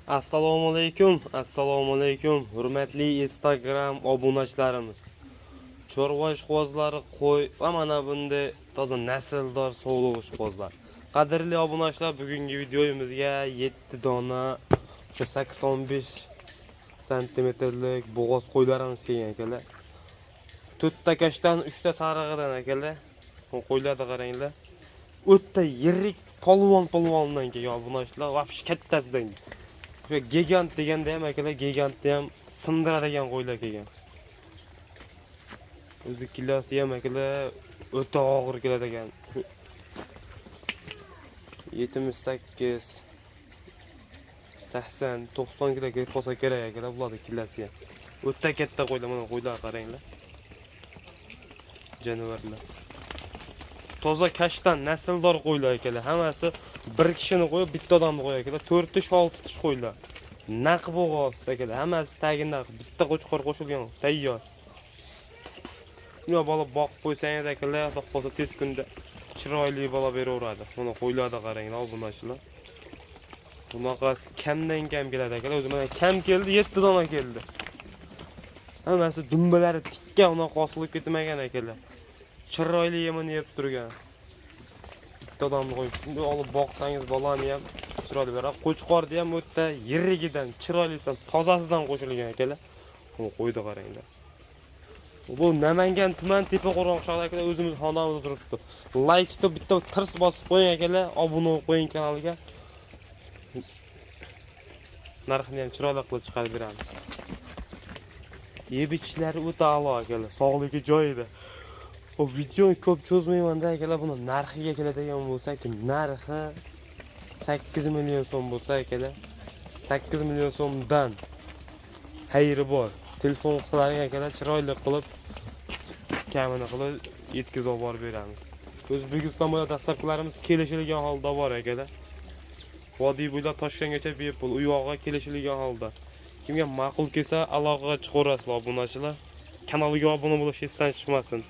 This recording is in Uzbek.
Assalomu alaykum, hurmatli Instagram obunachilarimiz. Chorva ishqibozlari, qo'y va mana bunday toza nasldor sog'liq ishqibozlar. Qadrli obunachilar, bugungi videomizga 7 dona o'sha 85 santimetrlik bo'g'oz qo'ylarimiz kelgan akalar. 4 ta kashtan, 3 ta sarig'idan akalar. Bu qo'ylarni qaranglar. O'ta yirik polvondan kelgan obunachilar, vobshe kattasidan. O'sha gigant deganda ham akalar, gigantni ham sindiradigan qo'ylar kelgan. O'zi kilosi ham akalar o'ta og'ir keladi ekan. 78 80 90 kilo kelib qolsa kerak akalar, bularning kilosi ham. O'ta katta qo'ylar, mana qo'ylar qaranglar. Jonivorlar. Toza kashtan nasldor qo'ylar akalar. Hammasi bir kishini qo'yib, bitta odamni qo'yar akalar. 4 tish, 6 tish qo'ylar. Naq bo'g'oz akalar. Hammasi tagida bitta qo'chqor qo'shilgan, tayyor. Buni bola boqib qo'ysangiz akalar, xudo xolasa tez kunda chiroyli bola beraveradi. Mana qo'ylarga qaranglar, obunachilar. Bunaqasi kamdan kam keladi akalar. O'zi mana kam keldi, 7 dona keldi. Hammasi dumbalari tikka, unaqa osilib ketmagan akalar. Chiroyli yemini yeb turgan. Bitta odamni qo'yib, shunday olib boqsangiz bolani ham chiroyli beradi. Qo'chqorni ham o'ta yirigidan, chiroylisan, tozasidan qo'shilgan akalar. Bu qo'ydi qaranglar. Bu Namangan tuman Tepaquroq shaharida o'zimiz xonamizda turibdi. Like bitta tirs bosib qo'ying akalar, obuna bo'lib qo'ying kanalga. Narxini ham chiroyli qilib chiqarib beramiz. Yeb ichishlari o'ta a'lo akalar, sog'ligi joyida. O videoni ko'p cho'zmayman-da akalar, buni narxiga keladigan bo'lsak, narxi 8 million so'm bo'lsa akalar, 8 million so'mdan xayri bor. Telefon qilsalaring akalar, chiroyli qilib kamini qilib yetkazib olib beramiz. O'zbekiston bo'ylab dastlabkilarimiz kelishilgan holda bor akalar. Vodiy bo'ylab Toshkentgacha bepul, u yoqqa kelishilgan holda. Kimga ma'qul kelsa aloqaga chiqaverasizlar obunachilar. Kanalga obuna bo'lish esdan chiqmasin.